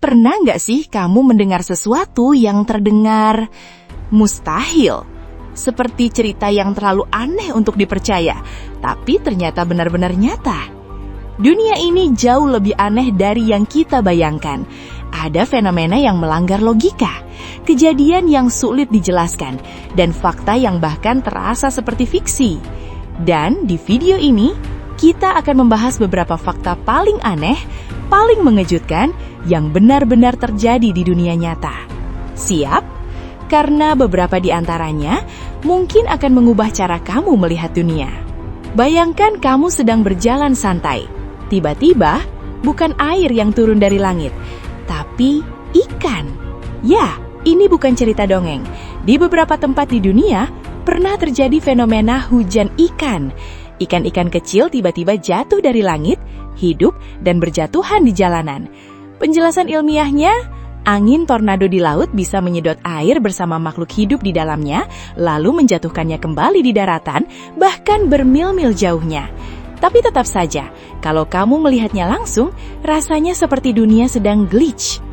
Pernah nggak sih kamu mendengar sesuatu yang terdengar mustahil? Seperti cerita yang terlalu aneh untuk dipercaya, tapi ternyata benar-benar nyata. Dunia ini jauh lebih aneh dari yang kita bayangkan. Ada fenomena yang melanggar logika, kejadian yang sulit dijelaskan, dan fakta yang bahkan terasa seperti fiksi. Dan di video ini, kita akan membahas beberapa fakta paling aneh, paling mengejutkan, yang benar-benar terjadi di dunia nyata. Siap? Karena beberapa di antaranya mungkin akan mengubah cara kamu melihat dunia. Bayangkan kamu sedang berjalan santai. Tiba-tiba, bukan air yang turun dari langit, tapi ikan. Ya, ini bukan cerita dongeng. Di beberapa tempat di dunia, pernah terjadi fenomena hujan ikan. Ikan-ikan kecil tiba-tiba jatuh dari langit, hidup, dan berjatuhan di jalanan. Penjelasan ilmiahnya, angin tornado di laut bisa menyedot air bersama makhluk hidup di dalamnya, lalu menjatuhkannya kembali di daratan, bahkan bermil-mil jauhnya. Tapi tetap saja, kalau kamu melihatnya langsung, rasanya seperti dunia sedang glitch.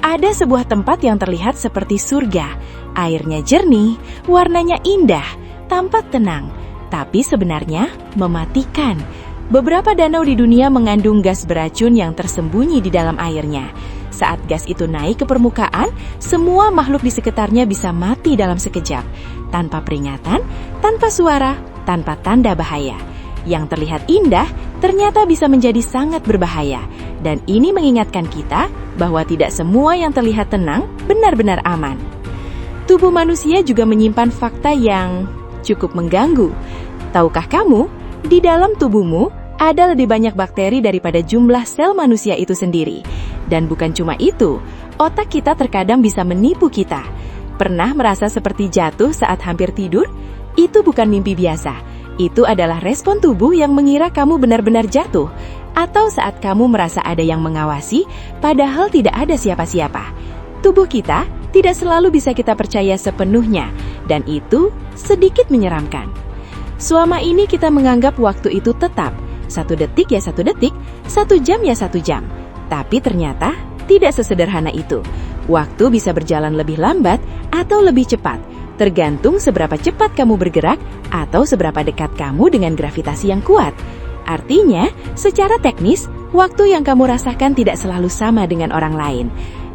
Ada sebuah tempat yang terlihat seperti surga. Airnya jernih, warnanya indah, tampak tenang, tapi sebenarnya mematikan. Beberapa danau di dunia mengandung gas beracun yang tersembunyi di dalam airnya. Saat gas itu naik ke permukaan, semua makhluk di sekitarnya bisa mati dalam sekejap. Tanpa peringatan, tanpa suara, tanpa tanda bahaya. Yang terlihat indah, ternyata bisa menjadi sangat berbahaya. Dan ini mengingatkan kita bahwa tidak semua yang terlihat tenang benar-benar aman. Tubuh manusia juga menyimpan fakta yang cukup mengganggu. Tahukah kamu, di dalam tubuhmu ada lebih banyak bakteri daripada jumlah sel manusia itu sendiri. Dan bukan cuma itu, otak kita terkadang bisa menipu kita. Pernah merasa seperti jatuh saat hampir tidur? Itu bukan mimpi biasa. Itu adalah respon tubuh yang mengira kamu benar-benar jatuh. Atau saat kamu merasa ada yang mengawasi, padahal tidak ada siapa-siapa. Tubuh kita tidak selalu bisa kita percaya sepenuhnya, dan itu sedikit menyeramkan. Selama ini kita menganggap waktu itu tetap. 1 detik ya 1 detik, 1 jam ya 1 jam. Tapi ternyata tidak sesederhana itu. Waktu bisa berjalan lebih lambat atau lebih cepat, tergantung seberapa cepat kamu bergerak atau seberapa dekat kamu dengan gravitasi yang kuat. Artinya, secara teknis, waktu yang kamu rasakan tidak selalu sama dengan orang lain.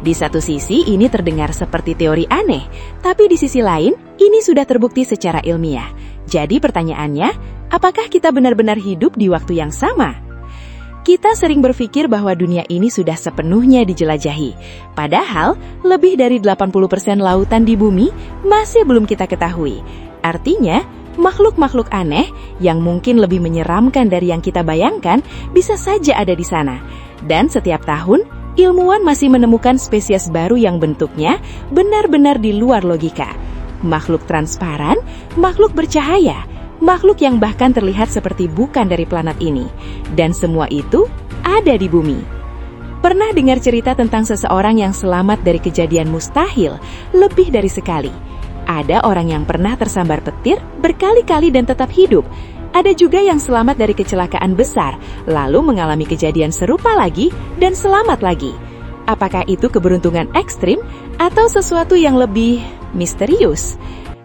Di satu sisi ini terdengar seperti teori aneh, tapi di sisi lain ini sudah terbukti secara ilmiah. Jadi pertanyaannya, apakah kita benar-benar hidup di waktu yang sama? Kita sering berpikir bahwa dunia ini sudah sepenuhnya dijelajahi. Padahal, lebih dari 80% lautan di bumi masih belum kita ketahui. Artinya, makhluk-makhluk aneh yang mungkin lebih menyeramkan dari yang kita bayangkan bisa saja ada di sana. Dan setiap tahun, ilmuwan masih menemukan spesies baru yang bentuknya benar-benar di luar logika. Makhluk transparan, makhluk bercahaya, makhluk yang bahkan terlihat seperti bukan dari planet ini. Dan semua itu ada di bumi. Pernah dengar cerita tentang seseorang yang selamat dari kejadian mustahil lebih dari sekali? Ada orang yang pernah tersambar petir berkali-kali dan tetap hidup. Ada juga yang selamat dari kecelakaan besar, lalu mengalami kejadian serupa lagi dan selamat lagi. Apakah itu keberuntungan ekstrim atau sesuatu yang lebih misterius?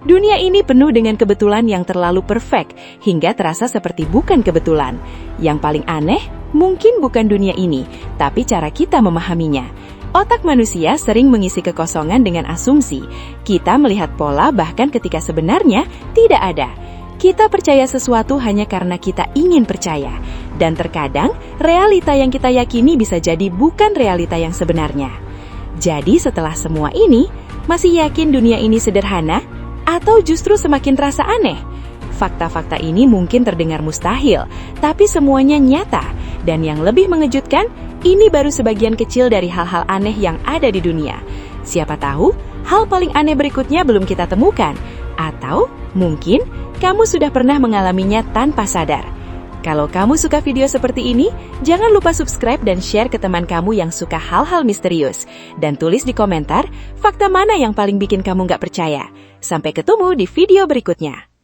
Dunia ini penuh dengan kebetulan yang terlalu perfect hingga terasa seperti bukan kebetulan. Yang paling aneh mungkin bukan dunia ini, tapi cara kita memahaminya. Otak manusia sering mengisi kekosongan dengan asumsi. Kita melihat pola bahkan ketika sebenarnya tidak ada. Kita percaya sesuatu hanya karena kita ingin percaya. Dan terkadang, realita yang kita yakini bisa jadi bukan realita yang sebenarnya. Jadi setelah semua ini, masih yakin dunia ini sederhana? Atau justru semakin terasa aneh? Fakta-fakta ini mungkin terdengar mustahil, tapi semuanya nyata. Dan yang lebih mengejutkan, ini baru sebagian kecil dari hal-hal aneh yang ada di dunia. Siapa tahu, hal paling aneh berikutnya belum kita temukan. Atau mungkin kamu sudah pernah mengalaminya tanpa sadar. Kalau kamu suka video seperti ini, jangan lupa subscribe dan share ke teman kamu yang suka hal-hal misterius. Dan tulis di komentar, fakta mana yang paling bikin kamu nggak percaya. Sampai ketemu di video berikutnya.